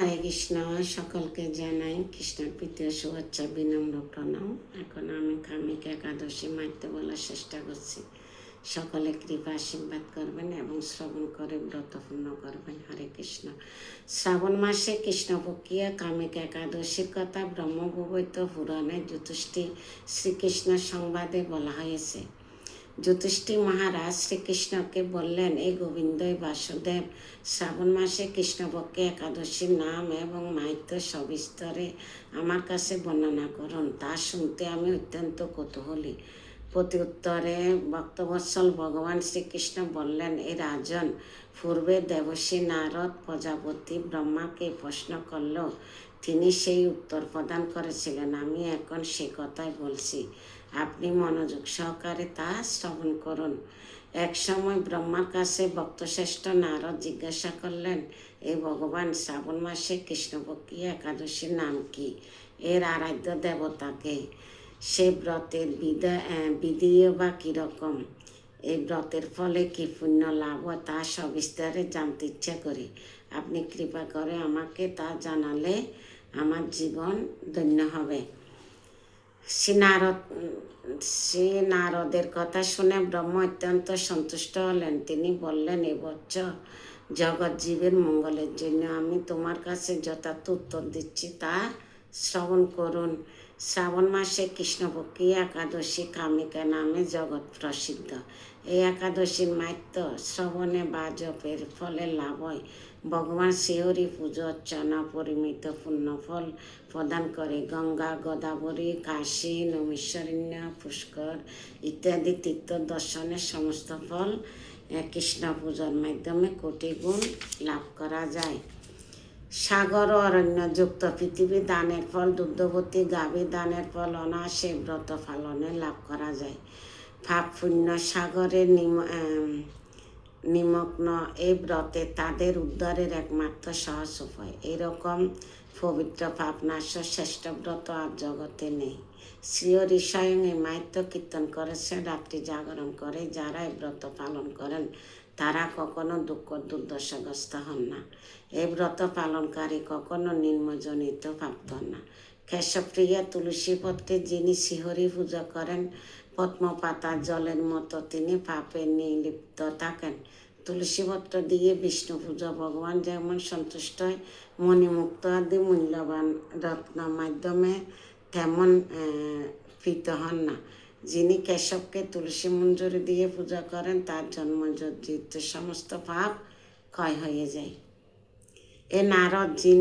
হরে কৃষ্ণ। সকলকে জানাই কৃষ্ণের প্রীতি ও শুভেচ্ছা, বিনম্র প্রণাম। এখন আমি কামিকা একাদশী মারতে বলার চেষ্টা করছি। সকলে কৃপা আশীর্বাদ করবেন এবং শ্রবণ করে ব্রত পূর্ণ করবেন। হরে কৃষ্ণ। শ্রাবণ মাসে কৃষ্ণপক্ষীয় কামিকা একাদশীর কথা ব্রহ্মবৈবর্ত পুরাণে যুধিষ্ঠির শ্রীকৃষ্ণ সংবাদে বলা হয়েছে। যুধিষ্ঠির মহারাজ শ্রীকৃষ্ণকে বললেন, এ গোবিন্দই বাসুদেব, শ্রাবণ মাসে কৃষ্ণপক্ষে একাদশীর নাম এবং মাহাত্ম্য সবিস্তরে আমার কাছে বর্ণনা করুন। তা শুনতে আমি অত্যন্ত কৌতূহলী। প্রতি উত্তরে ভক্তবৎসল ভগবান শ্রীকৃষ্ণ বললেন, এ রাজন, পূর্বে দেবর্ষি নারদ প্রজাপতি ব্রহ্মাকে প্রশ্ন করল, তিনি সেই উত্তর প্রদান করেছিলেন। আমি এখন সে কথাই বলছি, আপনি মনোযোগ সহকারে তা শ্রবণ করুন। এক সময় ব্রহ্মার কাছে ভক্তশ্রেষ্ঠ নারদ জিজ্ঞাসা করলেন, এই ভগবান, শ্রাবণ মাসে কৃষ্ণপক্ষীয় একাদশীর নাম কি? এর আরাধ্য দেবতাকে? সে ব্রতের বিধিও বা কীরকম? এই ব্রতের ফলে কি পুণ্য লাভ হয় তা সবিস্তারে জানতে ইচ্ছা করি। আপনি কৃপা করে আমাকে তা জানালে আমার জীবন ধন্য হবে। শ্রী নারদের কথা শুনে ব্রহ্ম অত্যন্ত সন্তুষ্ট হলেন। তিনি বললেন, এ বৎস, জগৎ জীবের মঙ্গলের জন্য আমি তোমার কাছে যথার্থ উত্তর দিচ্ছি, তা শ্রবণ করুন। শ্রাবণ মাসে কৃষ্ণপক্ষী একাদশী কামিকা নামে জগৎ প্রসিদ্ধ। এই একাদশীর মাহাত্ম্য শ্রবণে বা জপের ফলে লাভ হয়। ভগবান শ্রীহরি পুজো অর্চনা পরিমিত পুণ্যফল প্রদান করে। গঙ্গা, গোদাবরী, কাশী, নৈমিষারণ্য, পুষ্কর ইত্যাদি তীর্থ দর্শনের সমস্ত ফল কৃষ্ণ পূজার মাধ্যমে কোটি গুণ লাভ করা যায়। সাগর ও অরণ্য যুক্ত পৃথিবী দানের ফল, দুগ্ধবতী গাভী দানের ফল অনায়াসে ব্রত পালনে লাভ করা যায়। পাপ পুণ্য সাগরে নিমগ্ন এই ব্রতে তাদের উদ্ধারের একমাত্র সহজ উপায়। এরকম পবিত্র পাপনাশ্য শ্রেষ্ঠ ব্রত আর জগতে নেই। শ্রীহরি স্বয়ং এই মাহাত্ম্য কীর্তন করেছেন। রাত্রি জাগরণ করে যারা এই ব্রত পালন করেন তারা কখনো দুঃখ দুর্দশাগ্রস্ত হন না। এই ব্রত পালনকারী কখনো নিম্নজনিত প্রাপ্ত হন না। কেশবপ্রিয়া তুলসী পত্রে যিনি শ্রীহরি পূজা করেন, পদ্মপাতার জলের মতো তিনি পাপে নির্লিপ্ত থাকেন। তুলসীপত্র দিয়ে বিষ্ণু পূজা ভগবান যেমন সন্তুষ্ট হয়, মণিমুক্ত আদি মূল্যবান রত্ন মাধ্যমে তেমন প্রীত হন না। যিনি কেশবকে তুলসী মঞ্জুরি দিয়ে পূজা করেন তার জন্মজনিত সমস্ত পাপ ক্ষয় হয়ে যায়। এ নারদ যিনি